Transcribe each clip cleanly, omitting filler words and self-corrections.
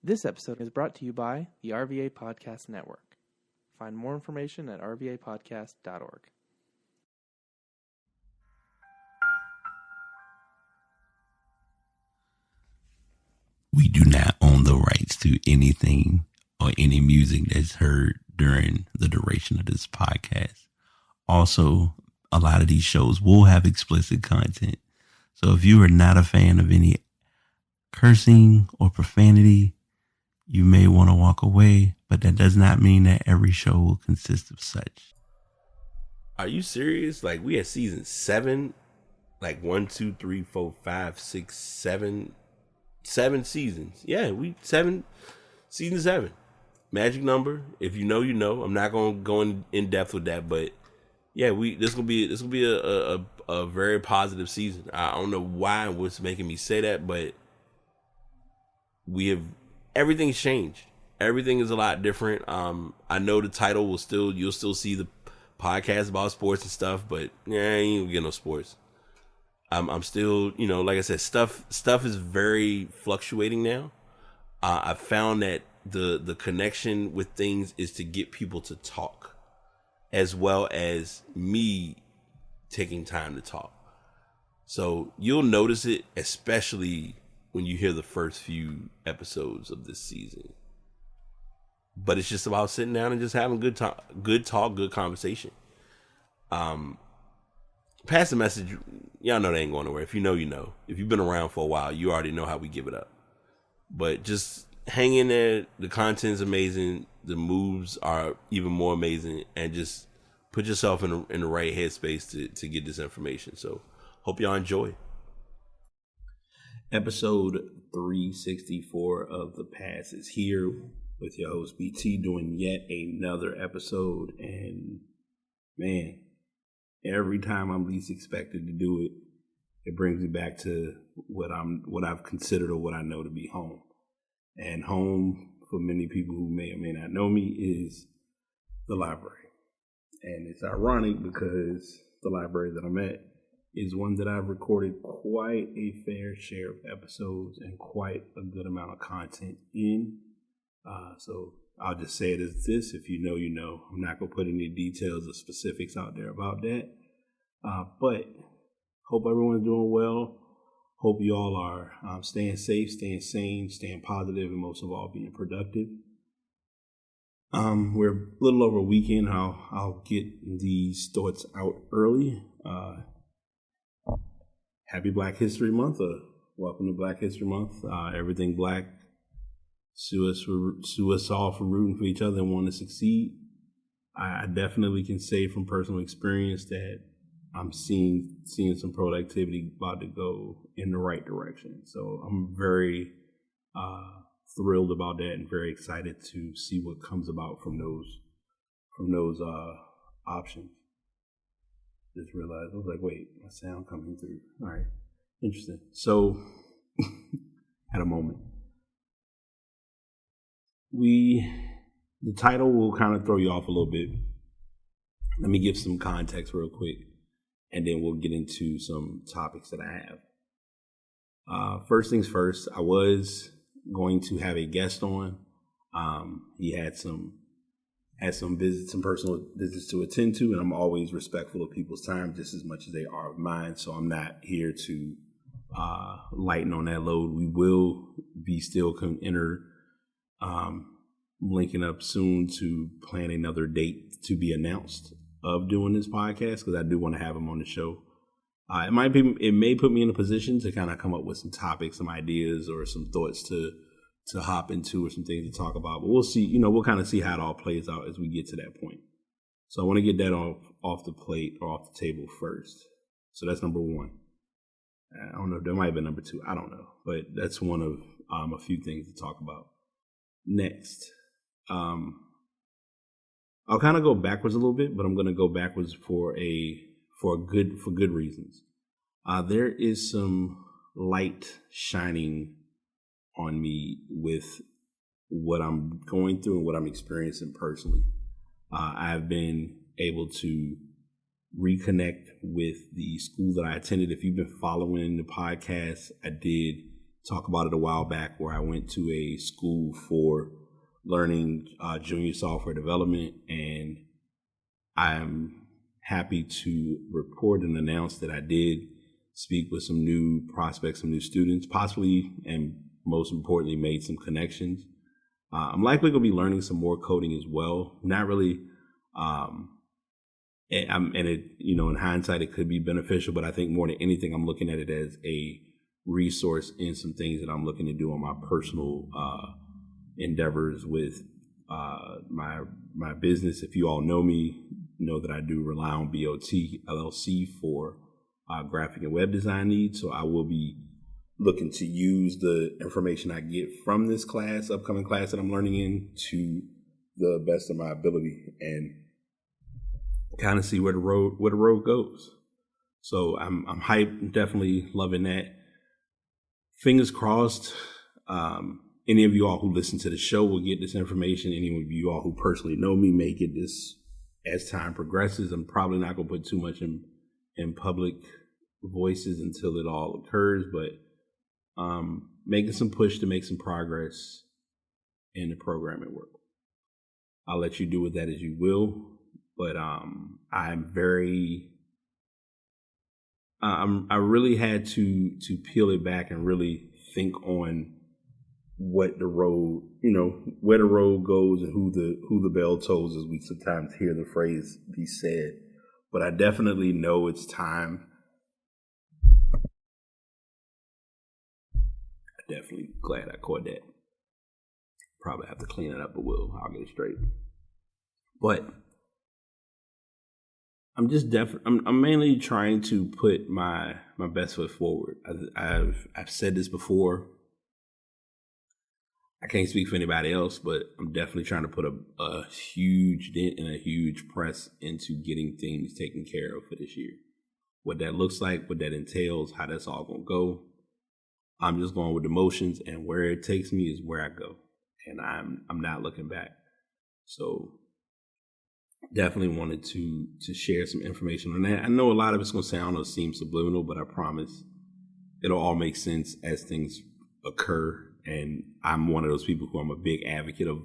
This episode is brought to you by the RVA Podcast Network. Find more information at rvapodcast.org. We do not own the rights to anything or any music that's heard during the duration of this podcast. Also, a lot of these shows will have explicit content. So if you are not a fan of any cursing or profanity, you may want to walk away, but that does not mean that every show will consist of such. Are you serious? Like, we at season 7, like 1, 2, 3, 4, 5, 6, 7 seasons. Yeah, season 7. Magic number. If you know, you know. I'm not gonna go in depth with that, but yeah, this will be a very positive season. I don't know why and what's making me say that, but everything's changed. Everything is a lot different. I know the title you'll still see the podcast about sports and stuff, but yeah, I ain't gonna get no sports. I'm still, like I said, stuff is very fluctuating now. I found that the connection with things is to get people to talk, as well as me taking time to talk. So you'll notice it, especially when you hear the first few episodes of this season. But it's just about sitting down and just having good talk, good conversation. Pass the message. Y'all know they ain't going nowhere. If you know, you know. If you've been around for a while, you already know how we give it up. But just hang in there. The content's amazing. The moves are even more amazing. And just put yourself in the right headspace to get this information. So hope y'all enjoy. Episode 364 of The Pass is here with your host BT, doing yet another episode. And man, every time I'm least expected to do it, it brings me back to what I've considered or what I know to be home. And home, for many people who may or may not know me, is the library. And it's ironic because the library that I'm at is one that I've recorded quite a fair share of episodes and quite a good amount of content in. So I'll just say it as this: if you know, you know. I'm not going to put any details or specifics out there about that. But hope everyone's doing well. Hope you all are staying safe, staying sane, staying positive, and most of all, being productive. We're a little over a weekend. I'll get these thoughts out early. Happy Black History Month. Welcome to Black History Month. Everything Black. Sue us all for rooting for each other and wanting to succeed. I definitely can say from personal experience that I'm seeing some productivity about to go in the right direction. So I'm very thrilled about that and very excited to see what comes about from those options. Just realized, I was like, wait, my sound coming through. All right, interesting. So had a moment. The title will kind of throw you off a little bit. Let me give some context real quick, and then we'll get into some topics that I have. First things first, I was going to have a guest on. He had some personal business to attend to, and I'm always respectful of people's time just as much as they are of mine. So I'm not here to lighten on that load. We will be still linking up soon to plan another date to be announced of doing this podcast, because I do want to have him on the show. It may put me in a position to kind of come up with some topics, some ideas, or some thoughts to hop into, or some things to talk about. But we'll see. We'll kind of see how it all plays out as we get to that point. So I want to get that off the plate or off the table first. So that's number one. I don't know. There might have been number 2. I don't know. But that's one of a few things to talk about. Next, I'll kind of go backwards a little bit, but I'm going to go backwards for good reasons. There is some light shining on me with what I'm going through and what I'm experiencing personally. I've been able to reconnect with the school that I attended. If you've been following the podcast, I did talk about it a while back, where I went to a school for learning junior software development, and I'm happy to report and announce that I did speak with some new prospects, some new students, possibly, and most importantly, made some connections. I'm likely going to be learning some more coding as well. Not really, in hindsight, it could be beneficial, but I think more than anything, I'm looking at it as a resource in some things that I'm looking to do on my personal endeavors with my business. If you all know me, know that I do rely on BOT LLC for graphic and web design needs. So I will be looking to use the information I get from this upcoming class that I'm learning in, to the best of my ability, and kind of see where the road goes. So I'm hyped, definitely loving that. Fingers crossed. Any of you all who listen to the show will get this information. Any of you all who personally know me may get this as time progresses. I'm probably not going to put too much in public voices until it all occurs, but making some push to make some progress in the programming world. I'll let you do with that as you will, but I really had to peel it back and really think on what the road, where the road goes and who the bell tolls, as we sometimes hear the phrase be said. But I definitely know it's time. I'm definitely glad I caught that. Probably have to clean it up, but I'll get it straight. But I'm just I'm mainly trying to put my best foot forward. I've said this before. I can't speak for anybody else, but I'm definitely trying to put a huge dent and a huge press into getting things taken care of for this year. What that looks like, what that entails, how that's all going to go. I'm just going with the motions, and where it takes me is where I go. And I'm not looking back. So definitely wanted to share some information on that. I know a lot of it's going to sound or seem subliminal, but I promise it'll all make sense as things occur. And I'm one of those people who I'm a big advocate of.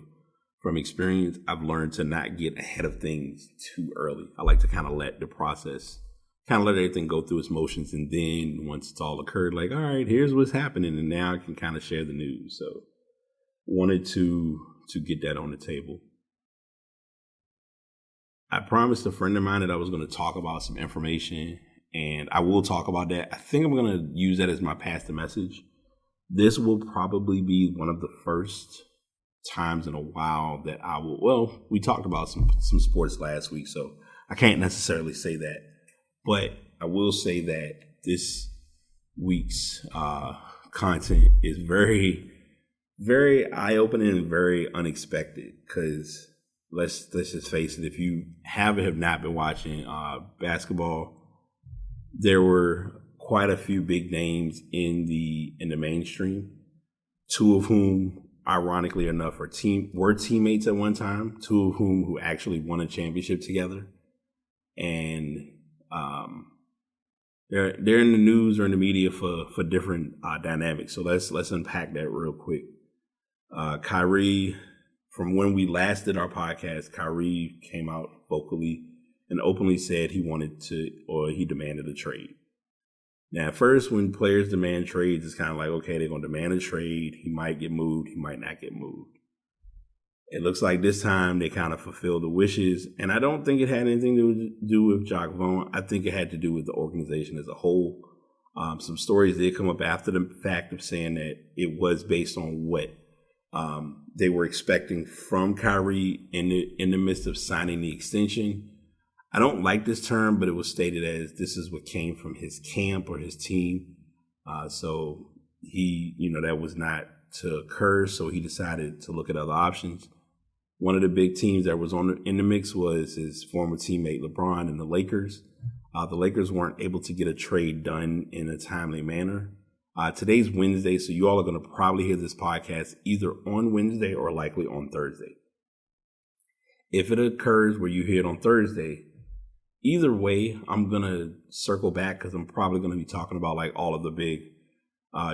From experience, I've learned to not get ahead of things too early. I like to kind of let the process, kind of let everything go through its motions. And then once it's all occurred, like, all right, here's what's happening. And now I can kind of share the news. So wanted to get that on the table. I promised a friend of mine that I was going to talk about some information, and I will talk about that. I think I'm going to use that as my pass the message. This will probably be one of the first times in a while that I will, well, we talked about some sports last week, so I can't necessarily say that. But I will say that this week's content is very, very eye-opening and very unexpected, because let's just face it, if you have not been watching basketball, there were quite a few big names in the mainstream, two of whom, ironically enough, were teammates at one time, two of whom who actually won a championship together. And they're in the news or in the media for different dynamics. So let's unpack that real quick. Kyrie, from when we last did our podcast, Kyrie came out vocally and openly said he demanded a trade. Now, at first, when players demand trades, it's kind of like, okay, they're going to demand a trade. He might get moved. He might not get moved. It looks like this time they kind of fulfilled the wishes. And I don't think it had anything to do with Jacques Vaughn. I think it had to do with the organization as a whole. Some stories did come up after the fact of saying that it was based on what they were expecting from Kyrie in the midst of signing the extension. I don't like this term, but it was stated as this is what came from his camp or his team. So he, that was not to occur. So he decided to look at other options. One of the big teams that was in the mix was his former teammate LeBron and the Lakers. The Lakers weren't able to get a trade done in a timely manner. Today's Wednesday, so you all are going to probably hear this podcast either on Wednesday or likely on Thursday. If it occurs where you hear it on Thursday, either way, I'm going to circle back because I'm probably going to be talking about like all of the big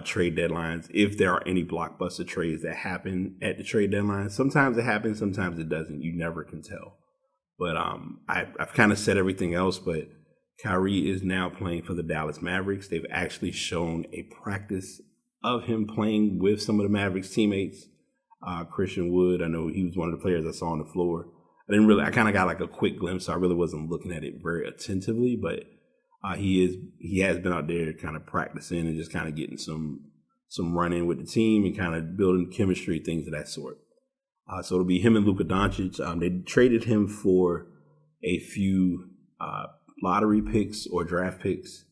trade deadlines, if there are any blockbuster trades that happen at the trade deadline. Sometimes it happens, sometimes it doesn't. You never can tell. But I've kind of said everything else, but Kyrie is now playing for the Dallas Mavericks. They've actually shown a practice of him playing with some of the Mavericks teammates. Christian Wood, I know he was one of the players I saw on the floor. I kind of got like a quick glimpse, so I really wasn't looking at it very attentively, but he has been out there kind of practicing and just kind of getting some run-in with the team and kind of building chemistry, things of that sort. So it'll be him and Luka Doncic. They traded him for a few lottery picks or draft picks,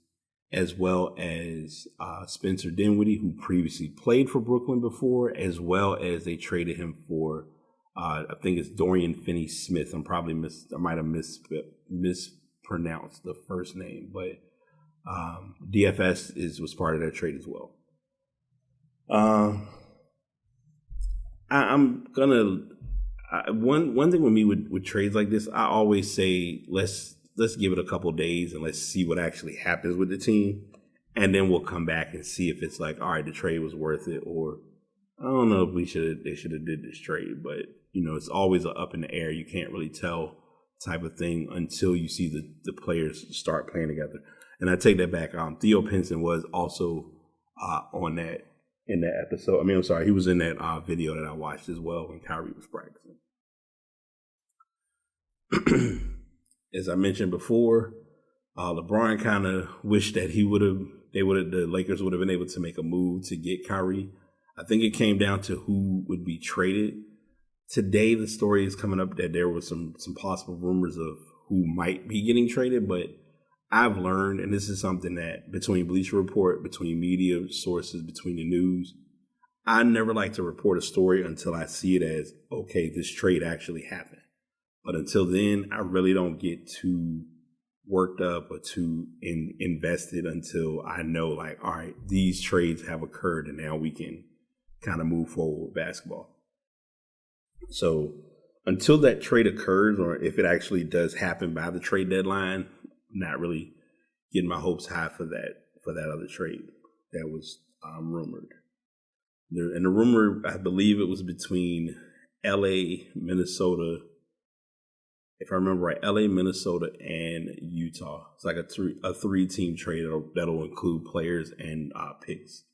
as well as Spencer Dinwiddie, who previously played for Brooklyn before, as well as they traded him for I think it's Dorian Finney-Smith. I might have mispronounced the first name, but DFS was part of that trade as well. I'm gonna one thing with me with trades like this, I always say let's give it a couple days and let's see what actually happens with the team, and then we'll come back and see if it's like, all right, the trade was worth it, or I don't know if they should have did this trade, but it's always up in the air. You can't really tell type of thing until you see the players start playing together. And I take that back. Theo Pinson was also on that in that episode. I mean, I'm sorry, he was in that video that I watched as well when Kyrie was practicing. As I mentioned before, LeBron kind of wished that the Lakers would have been able to make a move to get Kyrie. I think it came down to who would be traded. Today, the story is coming up that there was some possible rumors of who might be getting traded, but I've learned, and this is something that between Bleacher Report, between media sources, between the news, I never like to report a story until I see it as, okay, this trade actually happened. But until then, I really don't get too worked up or too invested until I know, like, all right, these trades have occurred and now we can kind of move forward with basketball. So until that trade occurs, or if it actually does happen by the trade deadline, I'm not really getting my hopes high for that other trade that was rumored. And the rumor, I believe it was between LA, Minnesota, if I remember right, LA, Minnesota, and Utah. It's like a three-team trade that'll include players and picks.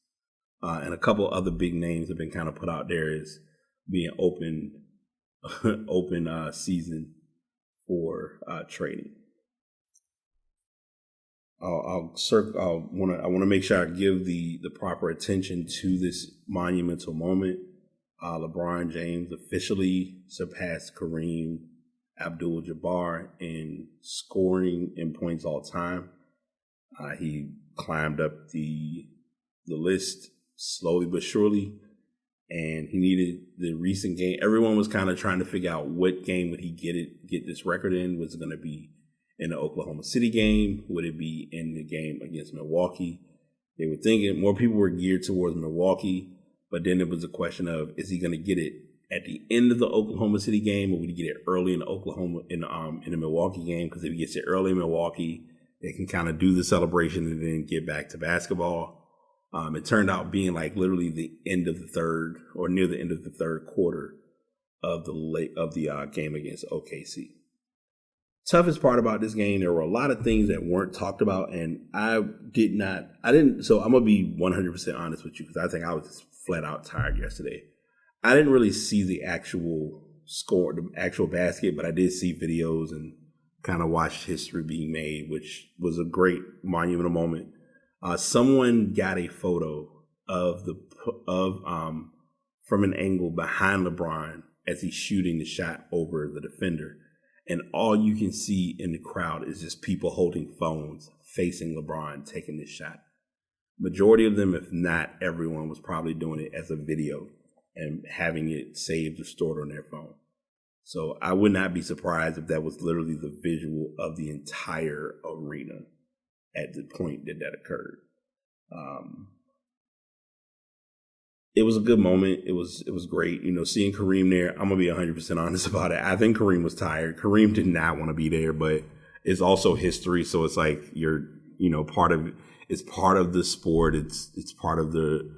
And a couple other big names have been kind of put out there as being open season for trading. I want to make sure I give the proper attention to this monumental moment. LeBron James officially surpassed Kareem Abdul-Jabbar in scoring in points all time. He climbed up the list slowly but surely, and he needed the recent game. Everyone was kind of trying to figure out what game would he get this record in. Was it going to be in the Oklahoma City game? Would it be in the game against Milwaukee? They were thinking more people were geared towards Milwaukee, but then it was a question of, is he going to get it at the end of the Oklahoma City game, or would he get it early in the Milwaukee game? Because if he gets it early in Milwaukee, they can kind of do the celebration and then get back to basketball. It turned out being like literally the end of the third, or near the end of the third quarter of the game against OKC. Toughest part about this game, there were a lot of things that weren't talked about, and so I'm gonna be 100% honest with you, because I think I was just flat out tired yesterday. I didn't really see the actual score, the actual basket, but I did see videos and kind of watched history being made, which was a great monumental moment. Someone got a photo from an angle behind LeBron as he's shooting the shot over the defender, and all you can see in the crowd is just people holding phones facing LeBron taking this shot. Majority of them, if not everyone, was probably doing it as a video and having it saved or stored on their phone. So I would not be surprised if that was literally the visual of the entire arena at the point that occurred. It was a good moment. It was great. Seeing Kareem there, I'm going to be 100% honest about it. I think Kareem was tired. Kareem did not want to be there, but it's also history. So it's like you're, part of It's part of the sport. It's part of the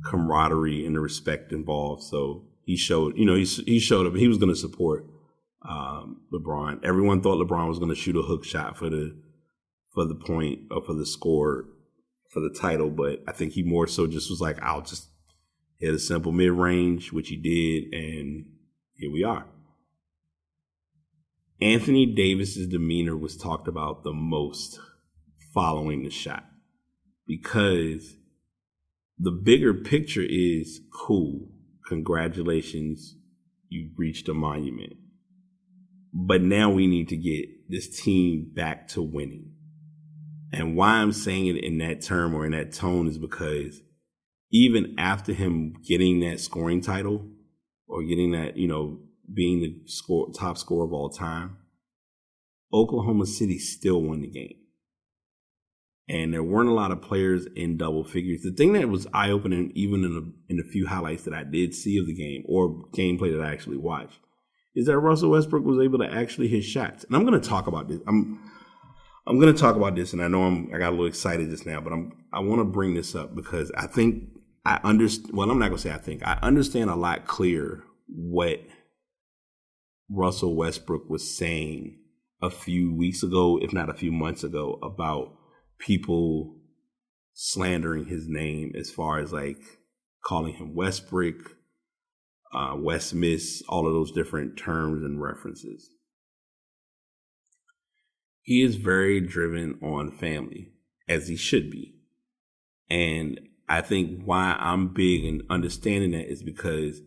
camaraderie and the respect involved. So he showed, he showed up. He was going to support LeBron. Everyone thought LeBron was going to shoot a hook shot for the point or for the score for the title, but I think he more so just was like, I'll just hit a simple mid range, which he did, and here we are. Anthony Davis's demeanor was talked about the most following the shot, because the bigger picture is cool. Congratulations, you reached a monument. But now we need to get this team back to winning. And why I'm saying it in that term or in that tone is because even after him getting that scoring title or getting that, being the top scorer of all time, Oklahoma City still won the game. And there weren't a lot of players in double figures. The thing that was eye-opening, even in the few highlights that I did see of the game or gameplay that I actually watched, is that Russell Westbrook was able to actually hit shots. And I'm going to talk about this. I'm going to talk about this, and I know I got a little excited just now, but I want to bring this up because I think I understand. Well, I'm not going to say I think. I understand a lot clearer what Russell Westbrook was saying a few weeks ago, if not a few months ago, about people slandering his name as far as like calling him Westbrook, West Miss, all of those different terms and references. He is very driven on family, as he should be. And I think why I'm big in understanding that is because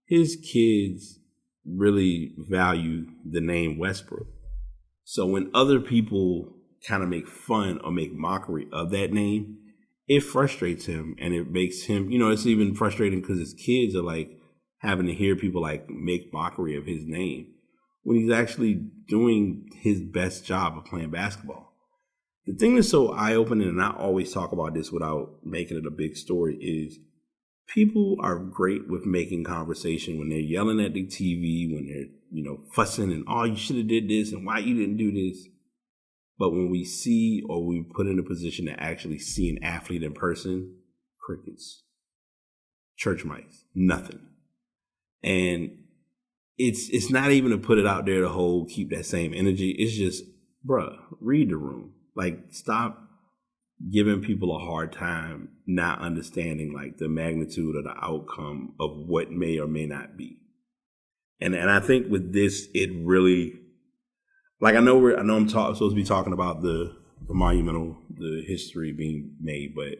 his kids really value the name Westbrook. So when other people kind of make fun or make mockery of that name, it frustrates him, and it makes him, it's even frustrating because his kids are like having to hear people like make mockery of his name when he's actually doing his best job of playing basketball. The thing that's so eye-opening, and I always talk about this without making it a big story, is people are great with making conversation when they're yelling at the TV, when they're, fussing and, oh, you should have did this and why you didn't do this. But when we see or we put in a position to actually see an athlete in person, crickets, church mice, nothing. And it's not even to put it out there to keep that same energy. It's just, bruh, read the room. Like, stop giving people a hard time not understanding like the magnitude of the outcome of what may or may not be. And I think with this, it really, like, I know I'm supposed to be talking about the history being made, but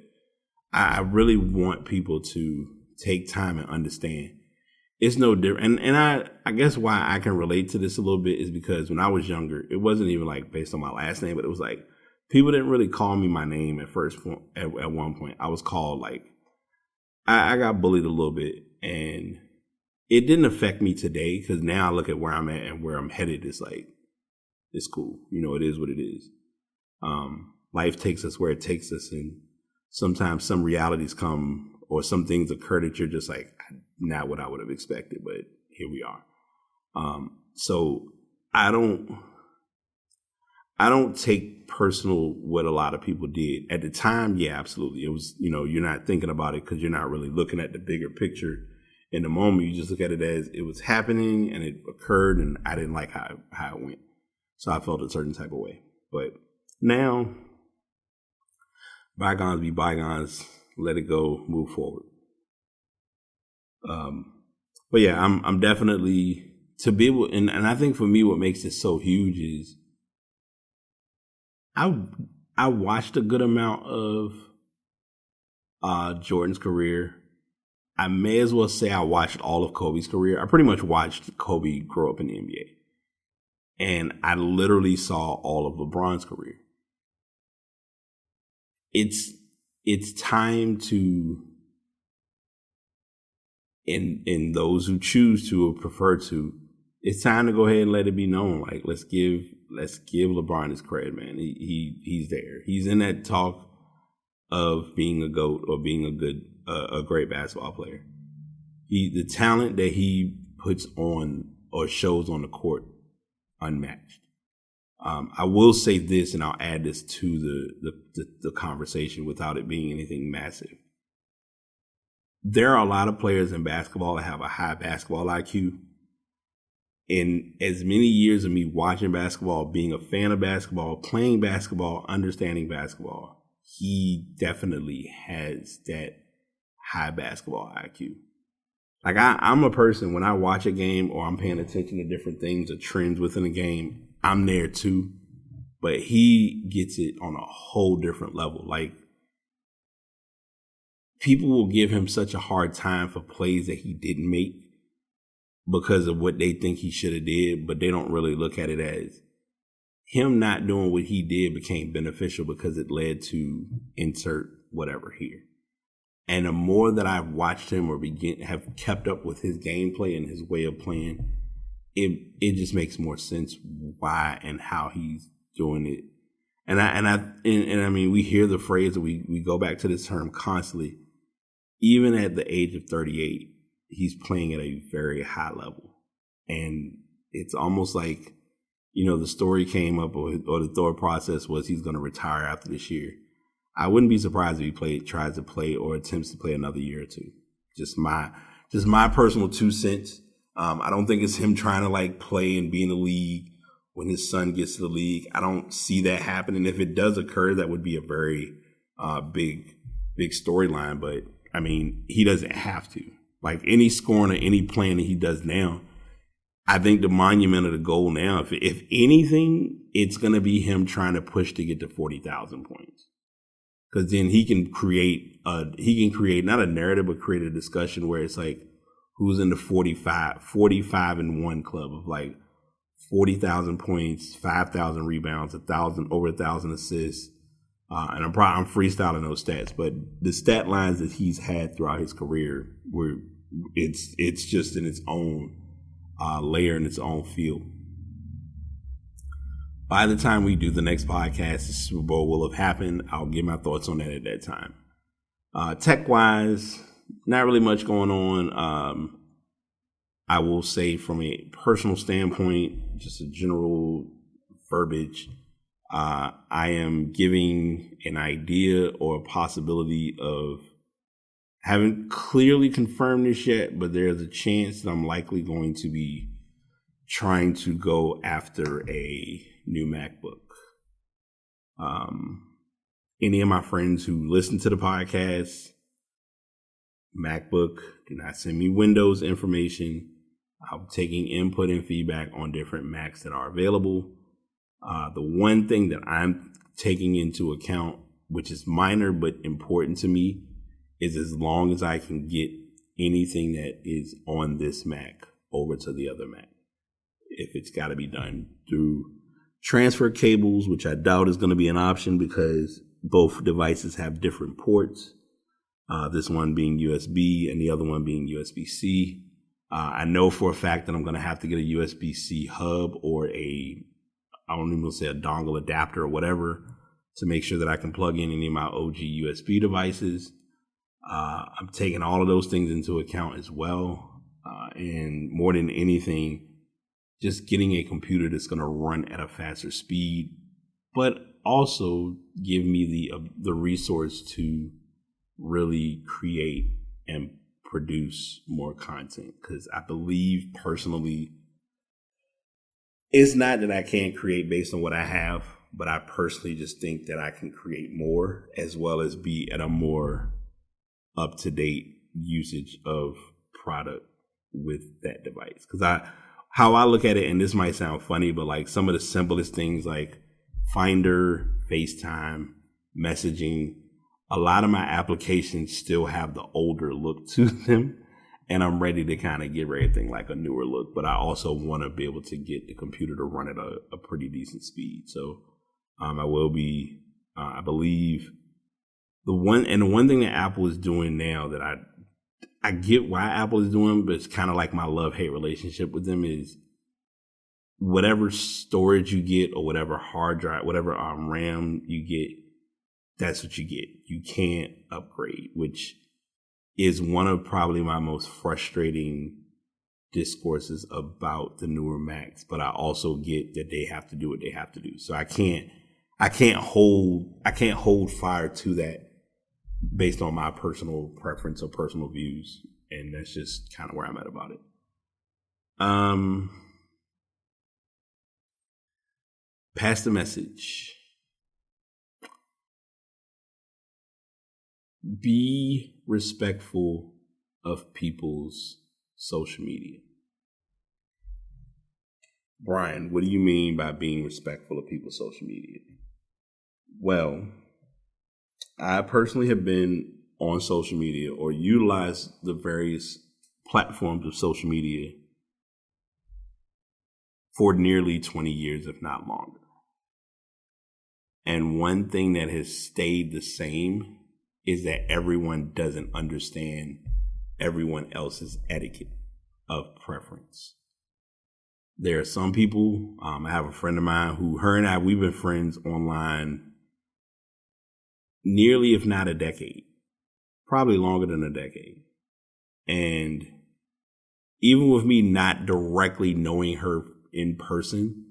I really want people to take time and understand it's no different. And I guess why I can relate to this a little bit is because when I was younger, it wasn't even like based on my last name, but it was like people didn't really call me my name at first point. At one point, I was called like, I got bullied a little bit, and it didn't affect me today because now I look at where I'm at and where I'm headed. It's like, it's cool. It is what it is. Life takes us where it takes us. And sometimes some realities come or some things occur that you're just like, not what I would have expected, but here we are. So I don't take personal what a lot of people did at the time. Yeah, absolutely. It was, you're not thinking about it because you're not really looking at the bigger picture in the moment. You just look at it as it was happening and it occurred, and I didn't like how it went. So I felt a certain type of way. But now, bygones be bygones. Let it go. Move forward. But yeah, I'm definitely to be able, and I think for me, what makes it so huge is I watched a good amount of Jordan's career. I may as well say I watched all of Kobe's career. I pretty much watched Kobe grow up in the NBA. And I literally saw all of LeBron's career. It's time to, in those who choose to or prefer to, it's time to go ahead and let it be known. Like, let's give LeBron his credit, man. He's there. He's in that talk of being a GOAT or being a great basketball player. The talent that he puts on or shows on the court, unmatched. I will say this, and I'll add this to the conversation without it being anything massive. There are a lot of players in basketball that have a high basketball IQ. In as many years of me watching basketball, being a fan of basketball, playing basketball, understanding basketball, he definitely has that high basketball IQ. Like I'm a person, when I watch a game or I'm paying attention to different things or trends within a game, I'm there too. But he gets it on a whole different level. Like, people will give him such a hard time for plays that he didn't make because of what they think he should have did, but they don't really look at it as him not doing what he did became beneficial because it led to insert whatever here. And the more that I've watched him or have kept up with his gameplay and his way of playing, it just makes more sense why and how he's doing it. And I mean, we hear the phrase, we go back to this term constantly. Even at the age of 38, he's playing at a very high level. And it's almost like, the story came up or the thought process was he's going to retire after this year. I wouldn't be surprised if he tries to play or attempts to play another year or two. Just my personal 2 cents. I don't think it's him trying to like play and be in the league when his son gets to the league. I don't see that happening. If it does occur, that would be a very big storyline. But I mean, he doesn't have to. Like any scoring or any playing that he does now, I think the monument of the goal now, if anything, it's going to be him trying to push to get to 40,000 points. Because then he can create not a narrative, but create a discussion where it's like, who's in the 45 and 1 club of like 40,000 points, 5,000 rebounds, over 1,000 assists. And I'm freestyling those stats, but the stat lines that he's had throughout his career, it's just in its own layer, in its own field. By the time we do the next podcast, the Super Bowl will have happened. I'll give my thoughts on that at that time. Tech-wise, not really much going on. I will say from a personal standpoint, just a general verbiage, I am giving an idea or a possibility of, haven't clearly confirmed this yet, but there's a chance that I'm likely going to be trying to go after a new MacBook. Any of my friends who listen to the podcast, MacBook, do not send me Windows information. I'm taking input and feedback on different Macs that are available. The one thing that I'm taking into account, which is minor but important to me, is as long as I can get anything that is on this Mac over to the other Mac. If it's got to be done through transfer cables, which I doubt is going to be an option because both devices have different ports. This one being USB and the other one being USB-C. I know for a fact that I'm going to have to get a USB-C hub or I don't even say a dongle adapter or whatever to make sure that I can plug in any of my OG USB devices. I'm taking all of those things into account as well. And more than anything, just getting a computer that's going to run at a faster speed, but also give me the resource to really create and produce more content. Because I believe personally, it's not that I can't create based on what I have, but I personally just think that I can create more as well as be at a more up-to-date usage of product with that device. Because how I look at it, and this might sound funny, but like some of the simplest things like Finder, FaceTime, messaging, a lot of my applications still have the older look to them. And I'm ready to kind of give everything like a newer look, but I also want to be able to get the computer to run at a pretty decent speed. So I will be, I believe, the one thing that Apple is doing now that I get why Apple is doing, but it's kind of like my love-hate relationship with them is whatever storage you get or whatever hard drive, whatever RAM you get, that's what you get. You can't upgrade, which is one of probably my most frustrating discourses about the newer Macs, but I also get that they have to do what they have to do. So I can't hold fire to that based on my personal preference or personal views. And that's just kind of where I'm at about it. Pass the message. Be respectful of people's social media. Brian, what do you mean by being respectful of people's social media? Well, I personally have been on social media or utilize the various platforms of social media for nearly 20 years, if not longer. And one thing that has stayed the same is that everyone doesn't understand everyone else's etiquette of preference. There are some people, I have a friend of mine who, her and I, we've been friends online nearly, if not a decade, probably longer than a decade. And even with me not directly knowing her in person,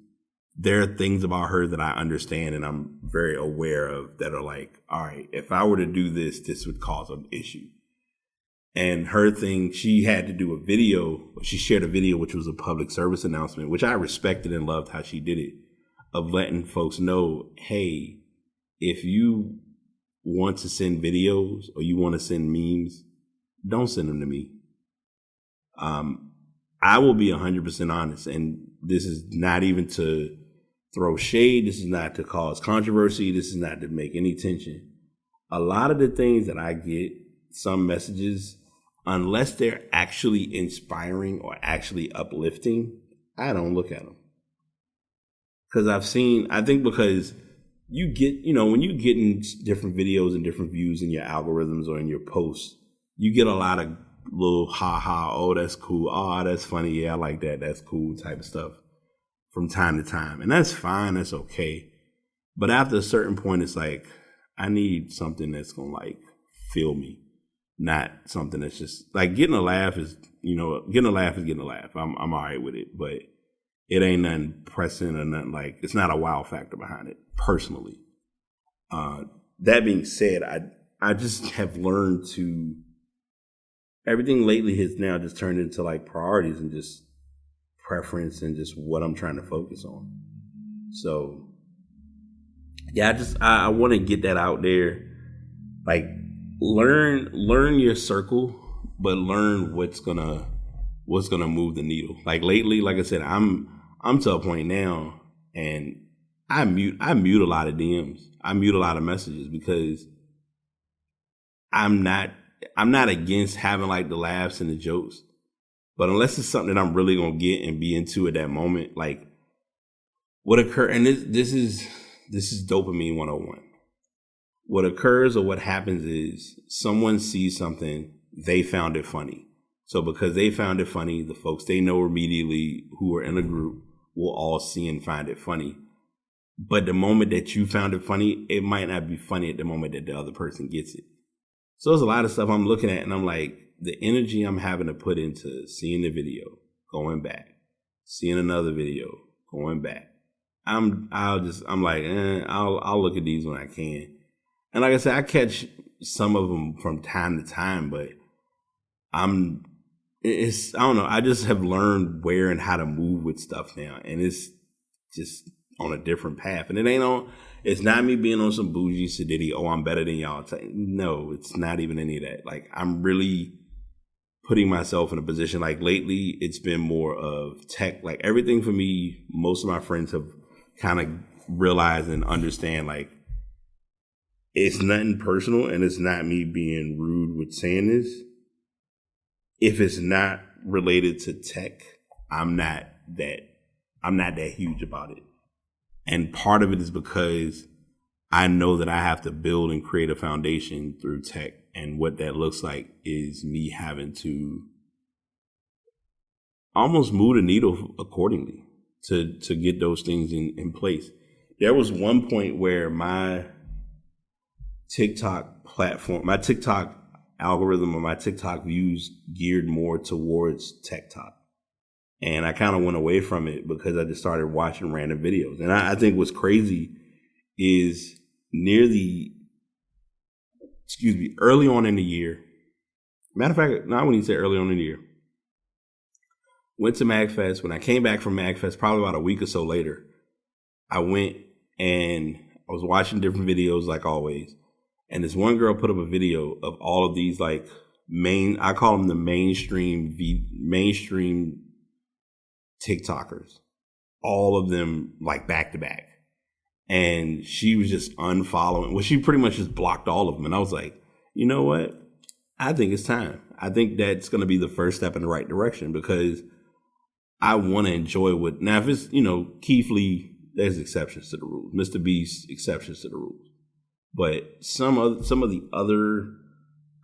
there are things about her that I understand and I'm very aware of that are like, all right, if I were to do this, this would cause an issue. And her thing, she had to do a video. She shared a video, which was a public service announcement, which I respected and loved how she did it, of letting folks know, hey, if you want to send videos or you want to send memes, don't send them to me. I will be 100% honest. And this is not even to throw shade. This is not to cause controversy. This is not to make any tension. A lot of the things that I get, some messages, unless they're actually inspiring or actually uplifting, I don't look at them. Because because you get, when you get in different videos and different views in your algorithms or in your posts, you get a lot of little oh, that's cool. Oh, that's funny. Yeah, I like that. That's cool type of stuff from time to time. And that's fine. That's okay. But after a certain point, it's like, I need something that's going to like feel me. Not something that's just like getting a laugh is getting a laugh. I'm all right with it, but it ain't nothing pressing or nothing like, it's not a wow factor behind it personally. That being said, I just have learned to, everything lately has now just turned into like priorities and just preference and just what I'm trying to focus on. So yeah, I want to get that out there. Like, learn your circle, but learn what's gonna move the needle. Like lately, like I said, I'm to a point now, and I mute a lot of DMs. I mute a lot of messages because I'm not against having like the laughs and the jokes, but unless it's something that I'm really gonna get and be into at that moment, like what occur, and this is dopamine 101. What occurs or what happens is someone sees something, they found it funny. So because they found it funny, the folks they know immediately who are in a group will all see and find it funny. But the moment that you found it funny, it might not be funny at the moment that the other person gets it. So there's a lot of stuff I'm looking at and I'm like, the energy I'm having to put into seeing the video, going back, seeing another video, going back. I'll look at these when I can. And like I said, I catch some of them from time to time, but I don't know. I just have learned where and how to move with stuff now. And it's just on a different path. And it's not me being on some bougie sedity. Oh, I'm better than y'all. No, it's not even any of that. Like, I'm really putting myself in a position, like lately it's been more of tech, like everything for me. Most of my friends have kind of realized and understand, like, it's nothing personal, and it's not me being rude with saying this. If it's not related to tech, I'm not that huge about it. And part of it is because I know that I have to build and create a foundation through tech, and what that looks like is me having to almost move the needle accordingly to get those things in place. There was one point where my TikTok platform, my TikTok algorithm or my TikTok views geared more towards tech talk. And I kind of went away from it because I just started watching random videos. And I think what's crazy is early on in the year. Matter of fact, not when you say early on in the year. Went to MagFest. When I came back from MagFest, probably about a week or so later, I went and I was watching different videos like always. And this one girl put up a video of all of these like I call them the mainstream TikTokers, all of them like back to back. And she was just unfollowing. Well, she pretty much just blocked all of them. And I was like, you know what? I think it's time. I think that's going to be the first step in the right direction because I want to enjoy what. Now, if it's, Keith Lee, there's exceptions to the rules. Mr. Beast, exceptions to the rules. But some of the other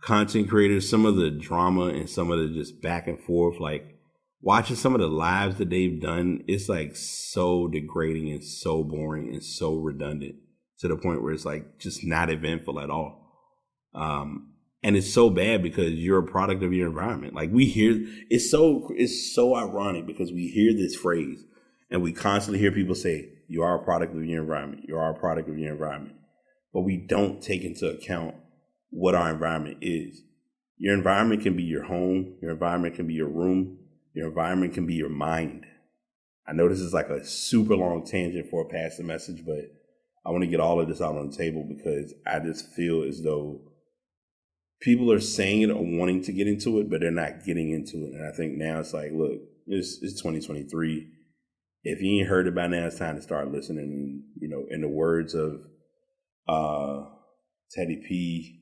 content creators, some of the drama and some of the just back and forth, like watching some of the lives that they've done, it's like so degrading and so boring and so redundant to the point where it's like just not eventful at all. And it's so bad because you're a product of your environment. Like we hear, it's so ironic because we hear this phrase and we constantly hear people say, you are a product of your environment. You are a product of your environment. But we don't take into account what our environment is. Your environment can be your home. Your environment can be your room. Your environment can be your mind. I know this is like a super long tangent for a pass the message, but I want to get all of this out on the table because I just feel as though people are saying it or wanting to get into it, but they're not getting into it. And I think now it's like, look, it's 2023. If you ain't heard it by now, it's time to start listening. And, in the words of Teddy P,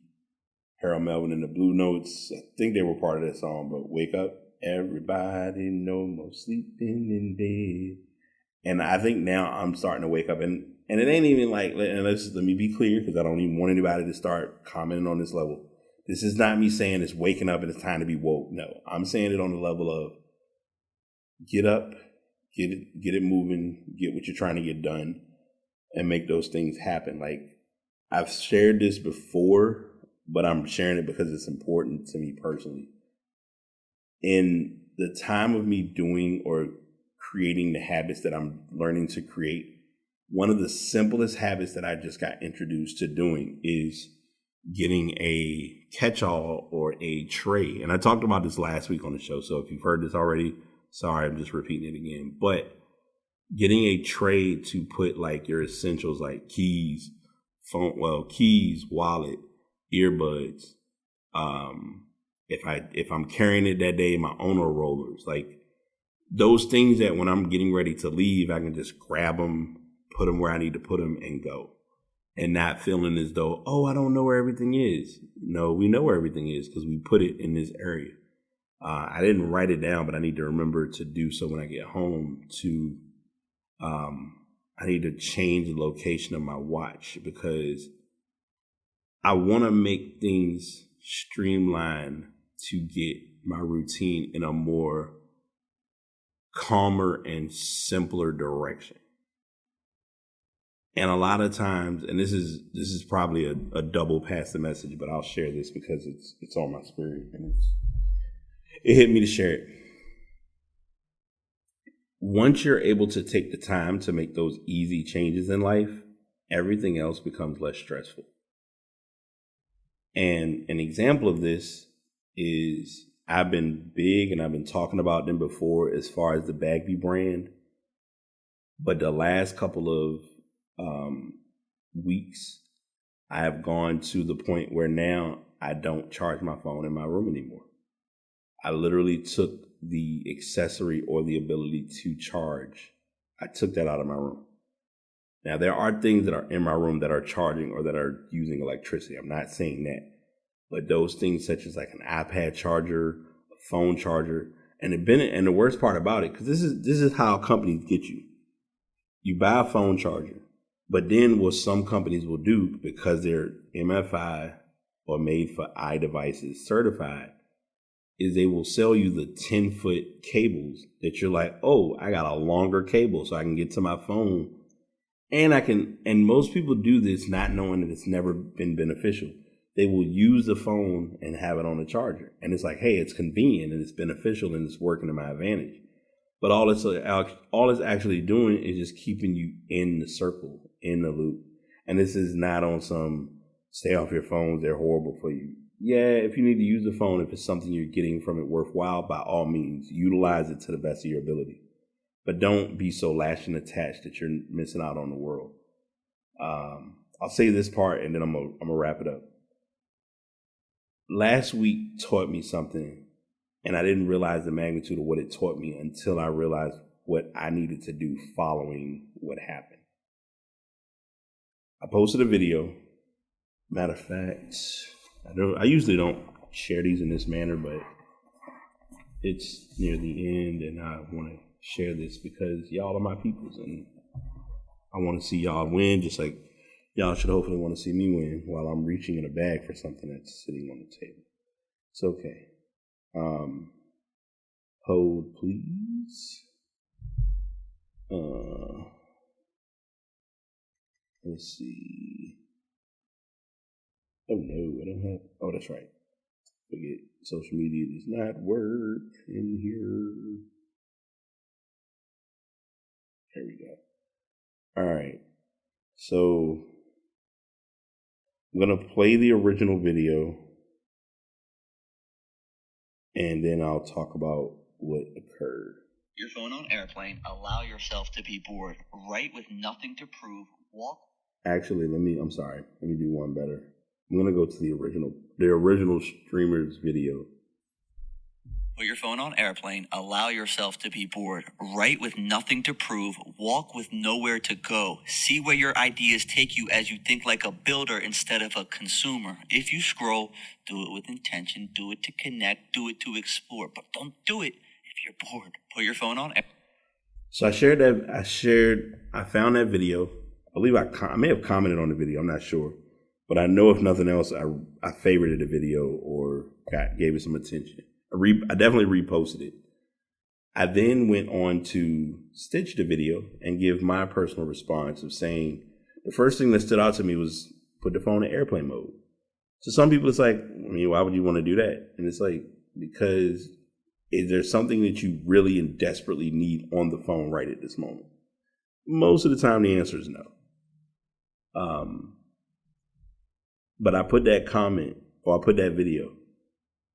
Harold Melvin, and the Blue Notes, I think they were part of that song, but wake up, everybody, no more sleeping in bed. And I think now I'm starting to wake up. And it ain't even like, and let me be clear, because I don't even want anybody to start commenting on this level. This is not me saying it's waking up and it's time to be woke. No, I'm saying it on the level of get up, get it moving, get what you're trying to get done, and make those things happen. Like I've shared this before, but I'm sharing it because it's important to me personally. In the time of me doing or creating the habits that I'm learning to create, one of the simplest habits that I just got introduced to doing is getting a catch-all or a tray. And I talked about this last week on the show, so if you've heard this already, sorry, I'm just repeating it again. But getting a tray to put like your essentials like keys, wallet, earbuds, if I'm carrying it that day, my Ono rollers, like those things that when I'm getting ready to leave, I can just grab them, put them where I need to put them and go. And not feeling as though, I don't know where everything is. No, we know where everything is because we put it in this area. I didn't write it down, but I need to remember to do so when I get home I need to change the location of my watch because I want to make things streamlined to get my routine in a more calmer and simpler direction. And a lot of times, and this is probably a double pass the message, but I'll share this because it's on my spirit and it hit me to share it. Once you're able to take the time to make those easy changes in life, everything else becomes less stressful. And an example of this is I've been big and I've been talking about them before as far as the Bagby brand. But the last couple of weeks, I have gone to the point where now I don't charge my phone in my room anymore. I literally took the accessory or the ability to charge. I took that out of my room. Now, there are things that are in my room that are charging or that are using electricity. I'm not saying that. But those things such as like an iPad charger, a phone charger, and the worst part about it, because this is how companies get you. You buy a phone charger, but then what some companies will do, because they're MFI or made for iDevices certified, is they will sell you the 10-foot cables that you're like, I got a longer cable so I can get to my phone. And most people do this not knowing that it's never been beneficial. They will use the phone and have it on the charger. And it's like, hey, it's convenient and it's beneficial and it's working to my advantage. But all it's actually doing is just keeping you in the circle, in the loop. And this is not on some stay off your phones, they're horrible for you. Yeah, if you need to use the phone, if it's something you're getting from it worthwhile, by all means, utilize it to the best of your ability. But don't be so lashed and attached that you're missing out on the world. I'll say this part and then I'm gonna wrap it up. Last week taught me something, and I didn't realize the magnitude of what it taught me until I realized what I needed to do following what happened. I posted a video. Matter of fact, I usually don't share these in this manner, but it's near the end, and I want to share this because y'all are my peoples, and I want to see y'all win, just like y'all should hopefully want to see me win while I'm reaching in a bag for something that's sitting on the table. It's okay. Hold, please. Let's see. Oh no, I don't have. Oh, that's right. Forget social media does not work in here. There we go. All right. So I'm gonna play the original video, and then I'll talk about what occurred. Your phone on airplane. Allow yourself to be bored. Write with nothing to prove. Walk. Actually, let me do one better. I'm going to go to the original streamer's video. Put your phone on airplane. Allow yourself to be bored. Write with nothing to prove. Walk with nowhere to go. See where your ideas take you as you think like a builder instead of a consumer. If you scroll, do it with intention. Do it to connect. Do it to explore. But don't do it if you're bored. Put your phone on. So I found that video. I believe I may have commented on the video. I'm not sure. But I know if nothing else, I favorited the video or gave it some attention. I definitely reposted it. I then went on to stitch the video and give my personal response of saying, the first thing that stood out to me was put the phone in airplane mode. So some people, it's like, why would you want to do that? And it's like, because is there something that you really and desperately need on the phone right at this moment? Most of the time, the answer is no. But I put that comment, or I put that video.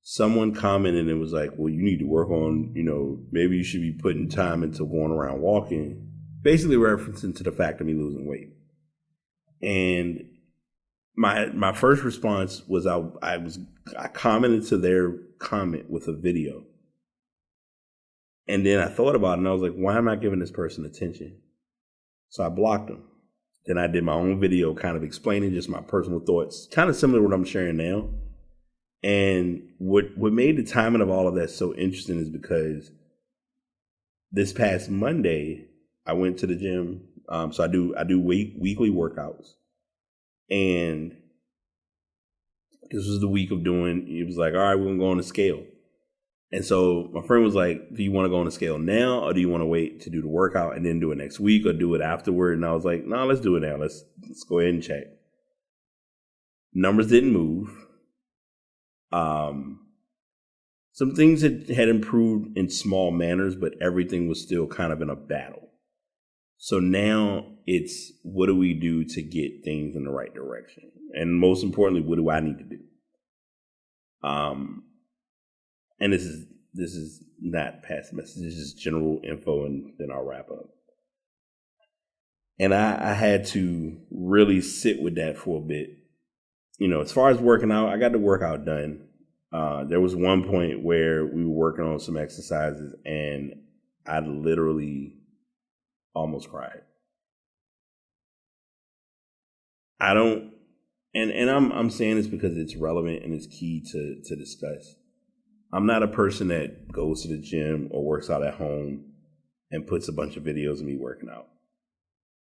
Someone commented and it was like, well, you need to work on, maybe you should be putting time into going around walking, basically referencing to the fact of me losing weight. And my first response was I commented to their comment with a video. And then I thought about it and I was like, why am I giving this person attention? So I blocked them. Then I did my own video kind of explaining just my personal thoughts, kind of similar to what I'm sharing now. And what made the timing of all of that so interesting is because this past Monday, I went to the gym. So I do weekly workouts. And this was the week of it was like, all right, we're going to go on the scale. And so my friend was like, do you want to go on the scale now or do you want to wait to do the workout and then do it next week or do it afterward? And I was like, no, let's do it now. Let's go ahead and check. Numbers didn't move. Some things had improved in small manners, but everything was still kind of in a battle. So now it's what do we do to get things in the right direction? And most importantly, what do I need to do? And this is not past message. This is general info, and then I'll wrap up. And I had to really sit with that for a bit. As far as working out, I got the workout done. There was one point where we were working on some exercises, and I literally almost cried. I'm saying this because it's relevant and it's key to discuss. I'm not a person that goes to the gym or works out at home and puts a bunch of videos of me working out.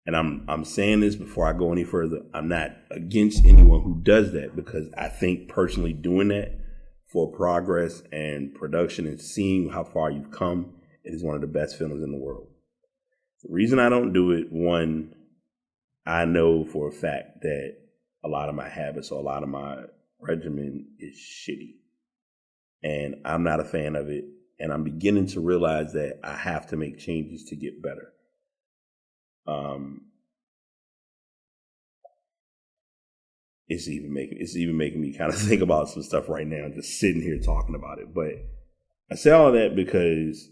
And I'm saying this before I go any further. I'm not against anyone who does that because I think personally doing that for progress and production and seeing how far you've come, it is one of the best feelings in the world. The reason I don't do it, one, I know for a fact that a lot of my habits or a lot of my regimen is shitty. And I'm not a fan of it. And I'm beginning to realize that I have to make changes to get better. It's even making me kind of think about some stuff right now, just sitting here talking about it. But I say all that because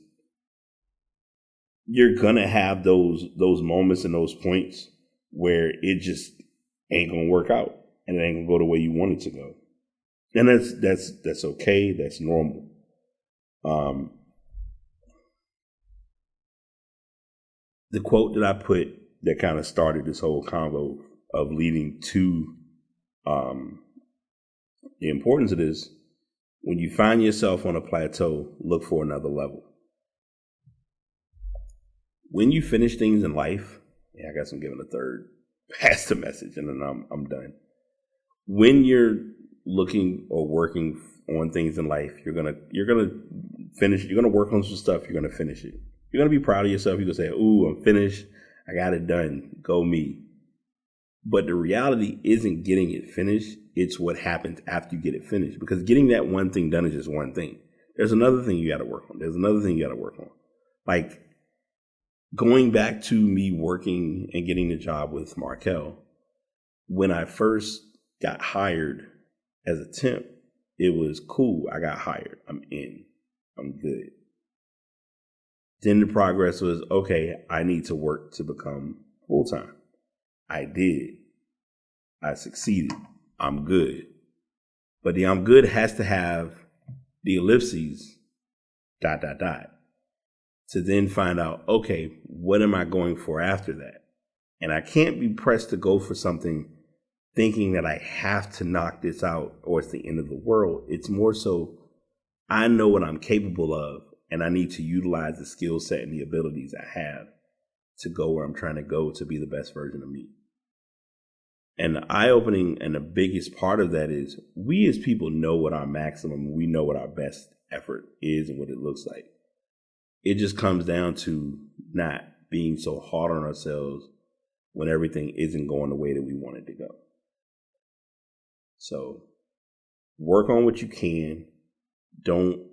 you're gonna have those moments and those points where it just ain't gonna work out and it ain't gonna go the way you want it to go. And that's okay, that's normal. The quote that I put that kind of started this whole convo of leading to the importance of this: when you find yourself on a plateau, look for another level. When you finish things in life, I guess I'm giving a third pass the message and then I'm done. When you're looking or working on things in life, you're gonna finish. You're gonna work on some stuff. You're gonna finish it. You're gonna be proud of yourself. You're gonna say, "Ooh, I'm finished. I got it done. Go me." But the reality isn't getting it finished. It's what happens after you get it finished. Because getting that one thing done is just one thing. There's another thing you got to work on. There's another thing you got to work on. Like going back to me working and getting the job with Markel. When I first got hired as a temp, it was cool. I got hired. I'm in. I'm good. Then the progress was, okay, I need to work to become full-time. I did. I succeeded. I'm good. But the I'm good has to have the ellipses, ... to then find out, okay, what am I going for after that? And I can't be pressed to go for something thinking that I have to knock this out or it's the end of the world. It's more so I know what I'm capable of and I need to utilize the skill set and the abilities I have to go where I'm trying to go to be the best version of me. And the eye-opening and the biggest part of that is we as people know what our maximum, we know what our best effort is and what it looks like. It just comes down to not being so hard on ourselves when everything isn't going the way that we want it to go. So work on what you can. Don't,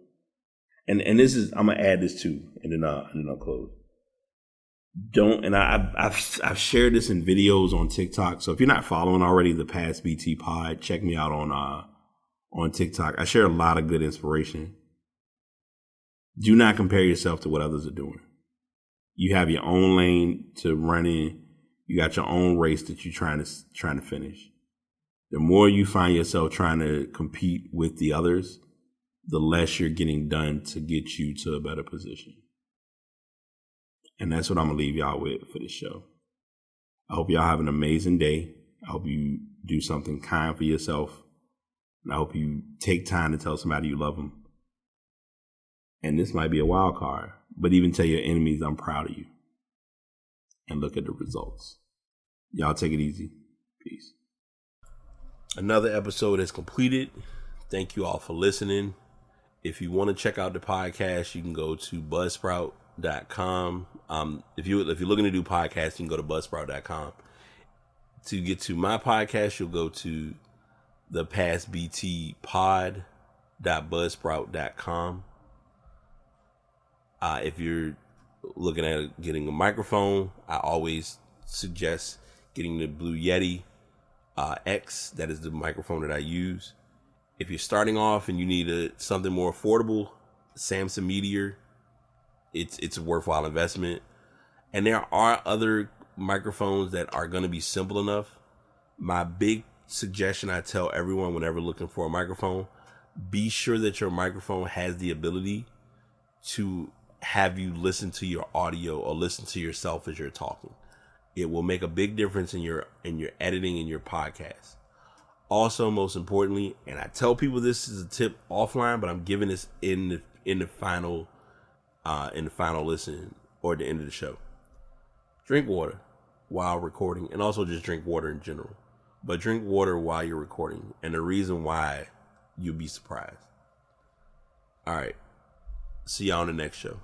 and this is, I'm going to add this too, and then I'll close. Don't, and I've shared this in videos on TikTok. So if you're not following already the Past BT Pod, check me out on TikTok. I share a lot of good inspiration. Do not compare yourself to what others are doing. You have your own lane to run in. You got your own race that you're trying to finish. The more you find yourself trying to compete with the others, the less you're getting done to get you to a better position. And that's what I'm going to leave y'all with for this show. I hope y'all have an amazing day. I hope you do something kind for yourself. And I hope you take time to tell somebody you love them. And this might be a wild card, but even tell your enemies, I'm proud of you. And look at the results. Y'all take it easy. Peace. Another episode is completed. Thank you all for listening. If you want to check out the podcast, you can go to buzzsprout.com. If you're looking to do podcasts, you can go to buzzsprout.com. To get to my podcast, you'll go to the pastbtpod.buzzsprout.com. If you're looking at getting a microphone, I always suggest getting the Blue Yeti X. That is the microphone that I use. If you're starting off and you need something more affordable, Samson Meteor, it's a worthwhile investment. And there are other microphones that are going to be simple enough. My big suggestion I tell everyone whenever looking for a microphone, be sure that your microphone has the ability to have you listen to your audio or listen to yourself as you're talking. It will make a big difference in your editing in your podcast. Also, most importantly, and I tell people this is a tip offline, but I'm giving this in the final listen or at the end of the show. Drink water while recording, and also just drink water in general. But drink water while you're recording, and the reason why, you'll be surprised. All right, see y'all on the next show.